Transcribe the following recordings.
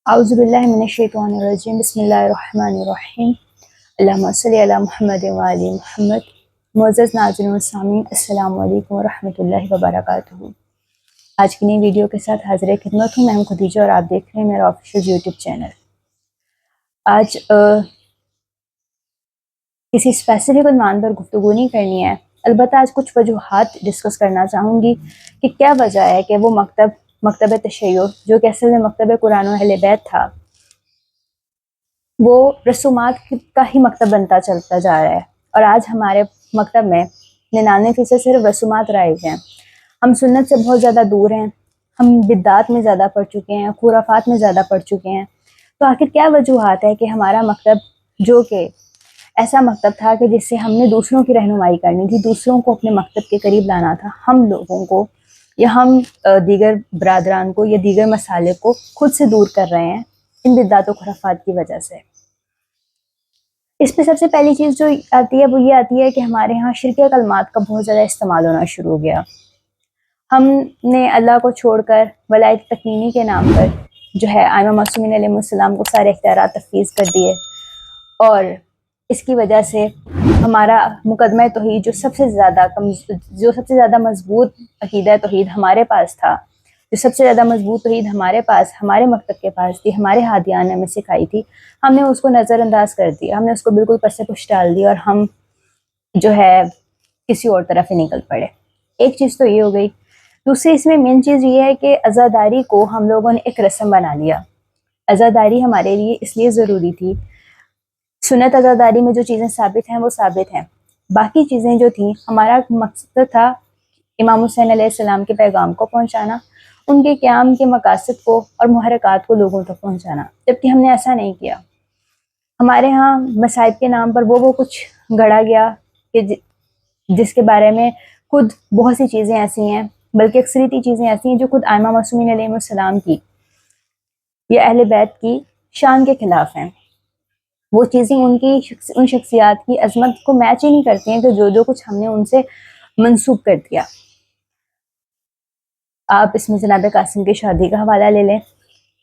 اعوذ باللہ من الشیطان الرجیم بسم اللہ الرحمن الرحیم اللہم صلی علی محمد وعلی محمد۔ معزز ناظرین و سامعین، السلام علیکم ورحمۃ اللہ وبرکاتہ۔ آج کی نئی ویڈیو کے ساتھ حاضر خدمت ہوں، میں ہوں خدیجہ اور آپ دیکھ رہے ہیں میرا آفیشیل یوٹیوب چینل۔ آج کسی اسپیسیفک عنوان پر گفتگو نہیں کرنی ہے، البتہ آج کچھ وجوہات ڈسکس کرنا چاہوں گی کہ کیا وجہ ہے کہ وہ مکتب تشیع جو کہ اصل میں مکتب قرآن و اہل بیت تھا، وہ رسومات کا ہی مکتب بنتا چلتا جا رہا ہے، اور آج ہمارے مکتب میں 99% صرف رسومات رائج ہیں۔ ہم سنت سے بہت زیادہ دور ہیں، ہم بدعات میں زیادہ پڑھ چکے ہیں، خرافات میں زیادہ پڑھ چکے ہیں۔ تو آخر کیا وجوہات ہے کہ ہمارا مکتب، جو کہ ایسا مکتب تھا کہ جس سے ہم نے دوسروں کی رہنمائی کرنی تھی، دوسروں کو اپنے مکتب کے قریب لانا تھا، ہم لوگوں کو یا ہم دیگر برادران کو یا دیگر مسالک کو خود سے دور کر رہے ہیں ان بدعات و خرافات کی وجہ سے۔ اس میں سب سے پہلی چیز جو آتی ہے وہ یہ آتی ہے کہ ہمارے ہاں شرک کلمات کا بہت زیادہ استعمال ہونا شروع ہو گیا۔ ہم نے اللہ کو چھوڑ کر ولایت تکوینی کے نام پر جو ہے ائمہ معصومین علیہ السلام کو سارے اختیارات تفویض کر دیے، اور اس کی وجہ سے ہمارا مقدمہ توحید جو سب سے زیادہ مضبوط عقیدہ توحید ہمارے پاس تھا، جو سب سے زیادہ مضبوط توحید ہمارے پاس، ہمارے مکتب کے پاس تھی، ہمارے ہادیان نے ہمیں سکھائی تھی، ہم نے اس کو نظر انداز کر دیا، ہم نے اس کو بالکل پس پش ڈال دیا، اور ہم جو ہے کسی اور طرف ہی نکل پڑے۔ ایک چیز تو یہ ہو گئی۔ دوسری اس میں مین چیز یہ ہے کہ عزاداری کو ہم لوگوں نے ایک رسم بنا لیا۔ عزاداری ہمارے لیے اس لیے ضروری تھی، سنت عزاداری میں جو چیزیں ثابت ہیں وہ ثابت ہیں، باقی چیزیں جو تھیں ہمارا مقصد تھا امام حسین علیہ السلام کے پیغام کو پہنچانا، ان کے قیام کے مقاصد کو اور محرکات کو لوگوں تک پہنچانا، جبکہ ہم نے ایسا نہیں کیا۔ ہمارے ہاں مصائب کے نام پر وہ کچھ گھڑا گیا کہ جس کے بارے میں خود بہت سی چیزیں ایسی ہیں، بلکہ اکثریتی چیزیں ایسی ہیں جو خود ائمہ معصومین علیہ السلام کی یا اہل بیت کی شان کے خلاف ہیں۔ وہ چیزیں ان شخصیات کی عظمت کو میچ ہی نہیں کرتی ہیں کہ جو کچھ ہم نے ان سے منسوب کر دیا۔ آپ اس میں جناب قاسم کی شادی کا حوالہ لے لیں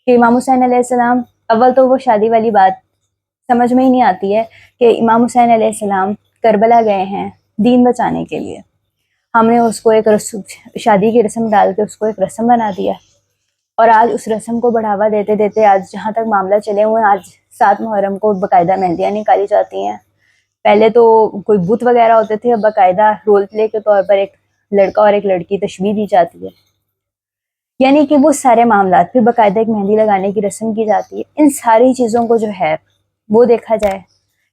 کہ امام حسین علیہ السلام، اول تو وہ شادی والی بات سمجھ میں ہی نہیں آتی ہے کہ امام حسین علیہ السلام کربلا گئے ہیں دین بچانے کے لیے، ہم نے اس کو ایک شادی کی رسم ڈال کے اس کو ایک رسم بنا دیا، اور آج اس رسم کو بڑھاوا دیتے دیتے آج جہاں تک معاملہ چلے ہوئے ہیں، آج 7 محرم کو باقاعدہ مہندیاں نکالی جاتی ہیں۔ پہلے تو کوئی بت وغیرہ ہوتے تھے، اب باقاعدہ رول پلے کے طور پر ایک لڑکا اور ایک لڑکی تشبیہ دی جاتی ہے، یعنی کہ وہ سارے معاملات، پھر باقاعدہ ایک مہندی لگانے کی رسم کی جاتی ہے۔ ان ساری چیزوں کو جو ہے وہ دیکھا جائے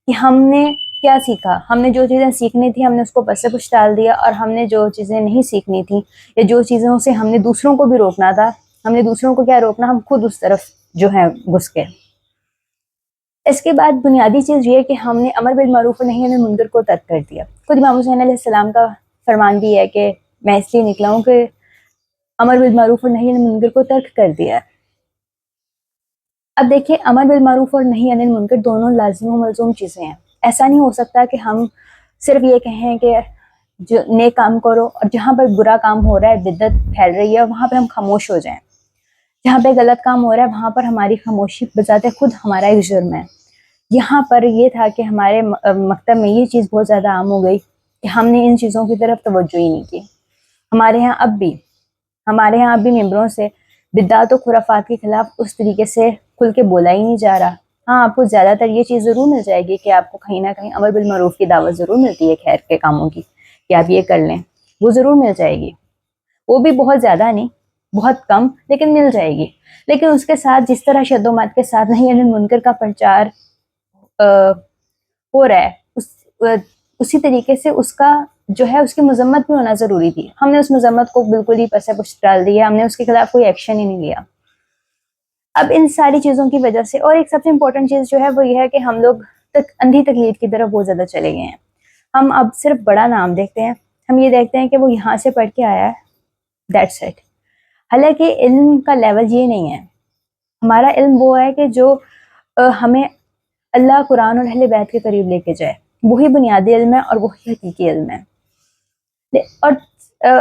کہ ہم نے کیا سیکھا، ہم نے جو چیزیں سیکھنی تھی ہم نے اس کو پس پش ڈال دیا، اور ہم نے جو چیزیں نہیں سیکھنی تھیں یا جو چیزوں سے ہم نے دوسروں کو بھی روکنا تھا، ہم نے دوسروں کو کیا روکنا، ہم خود اس طرف جو ہے گھس گئے۔ اس کے بعد بنیادی چیز یہ ہے کہ ہم نے امر بالمعروف و نہی عن المنکر کو ترک کر دیا۔ خود امام حسین علیہ السلام کا فرمان بھی ہے کہ میں اس لیے نکلا ہوں کہ امر بالمعروف اور نہی عن المنکر کو ترک کر دیا ہے۔ اب دیکھیں، امر بالمعروف اور نہی عن المنکر دونوں لازم و ملزوم چیزیں ہیں۔ ایسا نہیں ہو سکتا کہ ہم صرف یہ کہیں کہ جو نیک کام کرو، اور جہاں پر برا کام ہو رہا ہے، بدعت پھیل رہی ہے، وہاں پر ہم خاموش ہو جائیں۔ جہاں پہ غلط کام ہو رہا ہے وہاں پر ہماری خاموشی بذات خود ہمارا ایک جرم ہے۔ یہاں پر یہ تھا کہ ہمارے مکتب میں یہ چیز بہت زیادہ عام ہو گئی کہ ہم نے ان چیزوں کی طرف توجہ ہی نہیں کی۔ ہمارے ہاں اب بھی ممبروں سے بدعات و خرافات کے خلاف اس طریقے سے کھل کے بولا ہی نہیں جا رہا۔ ہاں، آپ کو زیادہ تر یہ چیز ضرور مل جائے گی کہ آپ کو کہیں نہ کہیں امر بالمعروف کی دعوت ضرور ملتی ہے، خیر کے کاموں کی، کہ آپ یہ کر لیں، وہ ضرور مل جائے گی، وہ بھی بہت زیادہ نہیں، بہت کم، لیکن مل جائے گی۔ لیکن اس کے ساتھ جس طرح شد و مات کے ساتھ نہی عن المنکر کا پرچار ہو رہا ہے، اسی طریقے سے اس کا جو ہے اس کی مذمت بھی ہونا ضروری تھی۔ ہم نے اس مذمت کو بالکل ہی پس پش ڈال دیا، ہم نے اس کے خلاف کوئی ایکشن ہی نہیں لیا۔ اب ان ساری چیزوں کی وجہ سے، اور ایک سب سے امپورٹنٹ چیز جو ہے وہ یہ ہے کہ ہم لوگ اندھی تقلید کی طرف بہت زیادہ چلے گئے ہیں۔ ہم اب صرف بڑا نام دیکھتے ہیں، ہم یہ دیکھتے ہیں کہ وہ یہاں سے پڑھ کے آیا ہے، دیٹس اٹ۔ حالانکہ علم کا لیول یہ نہیں ہے۔ ہمارا علم وہ ہے کہ جو ہمیں اللہ، قرآن اور اہل بیت کے قریب لے کے جائے، وہی بنیادی علم ہے اور وہی حقیقی علم ہے۔ اور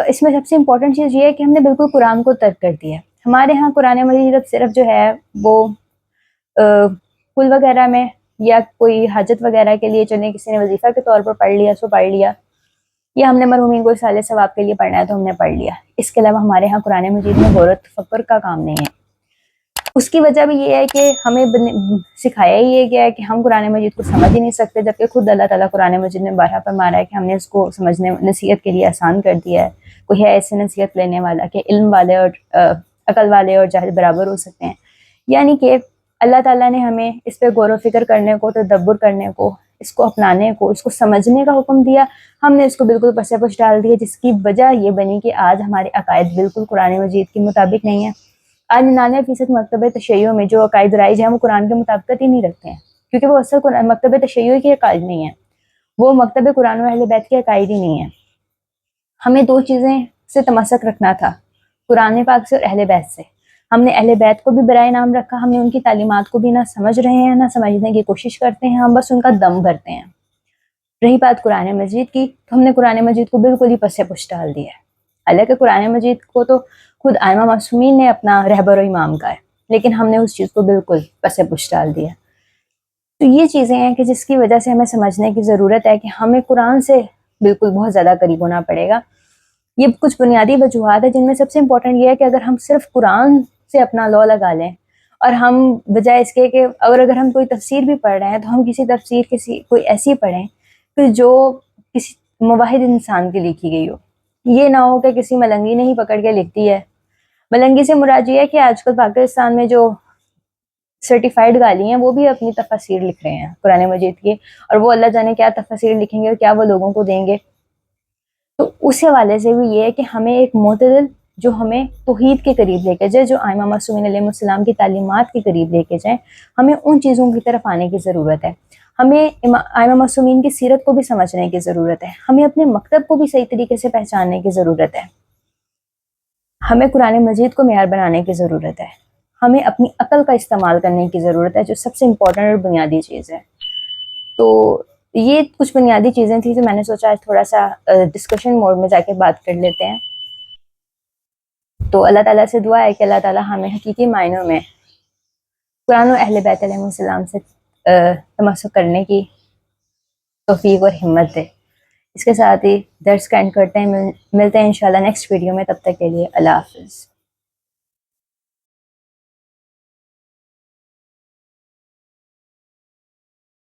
اس میں سب سے امپورٹنٹ چیز یہ ہے کہ ہم نے بالکل قرآن کو ترک کر دیا ہے۔ ہمارے ہاں قرآن مجید صرف جو ہے وہ کل وغیرہ میں یا کوئی حاجت وغیرہ کے لیے چلیں، کسی نے وظیفہ کے طور پر پڑھ لیا سو پڑھ لیا، یا ہم نے مرحومین کو سال ثواب کے لیے پڑھنا ہے تو ہم نے پڑھ لیا. اس کے علاوہ ہمارے ہاں قرآن مجید میں غور و تفکر کا کام نہیں ہے. اس کی وجہ بھی یہ ہے کہ ہمیں سکھایا ہی یہ گیا ہے کہ ہم قرآن مجید کو سمجھ ہی نہیں سکتے، جبکہ خود اللہ تعالیٰ قرآن مجید میں بارہا پر مارا ہے کہ ہم نے اس کو سمجھنے نصیحت کے لیے آسان کر دیا ہے. کوئی ہے ایسے نصیحت لینے والا کہ علم والے اور عقل والے اور جاہل برابر ہو سکتے ہیں. یعنی کہ اللہ تعالیٰ نے ہمیں اس پہ غور و فکر کرنے کو، تدبر کرنے کو، اس کو اپنانے کو، اس کو سمجھنے کا حکم دیا. ہم نے اس کو بالکل پس پش ڈال دیا، جس کی وجہ یہ بنی کہ آج ہمارے عقائد بالکل قرآن مجید کے مطابق نہیں ہیں. آج 99% مکتبہ تشیع میں جو عقائد رائج ہیں وہ قرآن کے مطابقت ہی نہیں رکھتے ہیں، کیونکہ وہ اصل مکتبہ تشیع کے عقائد نہیں ہیں، وہ مکتبہ قرآن و اہل بیت کے عقائد ہی نہیں ہیں. ہمیں دو چیزیں سے تمسک رکھنا تھا، قرآن پاک سے اور اہل بیت سے. ہم نے اہل بیت کو بھی برائے نام رکھا، ہم نے ان کی تعلیمات کو بھی نہ سمجھ رہے ہیں نہ سمجھنے کی کوشش کرتے ہیں، ہم بس ان کا دم بھرتے ہیں. رہی بات قرآن مجید کی، تو ہم نے قرآن مجید کو بالکل ہی پس پش ڈال دیا ہے. حالانکہ قرآن مجید کو تو خود ائمہ معصومین نے اپنا رہبر و امام کا ہے، لیکن ہم نے اس چیز کو بالکل پس پش ڈال دیا. تو یہ چیزیں ہیں کہ جس کی وجہ سے ہمیں سمجھنے کی ضرورت ہے کہ ہمیں قرآن سے بالکل بہت زیادہ قریب ہونا پڑے گا. یہ کچھ بنیادی وجوہات ہیں جن میں سب سے امپورٹنٹ یہ ہے کہ اگر ہم صرف قرآن سے اپنا لو لگا لیں، اور ہم بجائے اس کے کہ اگر ہم کوئی تفسیر بھی پڑھ رہے ہیں تو ہم کسی تفسیر کوئی ایسی پڑھیں کہ جو کسی مواحد انسان کی لکھی گئی ہو. یہ نہ ہو کہ کسی ملنگی نے ہی پکڑ کے لکھ دی ہے. ملنگی سے مراد یہ ہے کہ آج کل پاکستان میں جو سرٹیفائیڈ غالی ہیں وہ بھی اپنی تفاسیر لکھ رہے ہیں قرآن مجید کی، اور وہ اللہ جانے کیا تفاسیر لکھیں گے اور کیا وہ لوگوں کو دیں گے. تو اس حوالے سے بھی یہ ہے کہ ہمیں ایک معتدل جو ہمیں توحید کے قریب لے کے جائے، جو ائمہ معصومین علیہ السلام کی تعلیمات کے قریب لے کے جائیں، ہمیں ان چیزوں کی طرف آنے کی ضرورت ہے. ہمیں ائمہ معصومین کی سیرت کو بھی سمجھنے کی ضرورت ہے، ہمیں اپنے مکتب کو بھی صحیح طریقے سے پہچاننے کی ضرورت ہے، ہمیں قرآن مجید کو معیار بنانے کی ضرورت ہے، ہمیں اپنی عقل کا استعمال کرنے کی ضرورت ہے، جو سب سے امپورٹنٹ اور بنیادی چیز ہے. تو یہ کچھ بنیادی چیزیں تھیں جو میں نے سوچا آج تھوڑا سا ڈسکشن موڈ میں جا کے بات کر لیتے ہیں. تو اللہ تعالیٰ سے دعا ہے کہ اللہ تعالیٰ ہمیں حقیقی معنوں میں قرآن و اہل بیت علیہ السلام سے تمسک کرنے کی توفیق اور ہمت دے. اس کے ساتھ ہی درس کا اینڈ کرتے ہیں، ملتے ہیں انشاءاللہ نیکسٹ ویڈیو میں. تب تک کے لیے اللہ حافظ.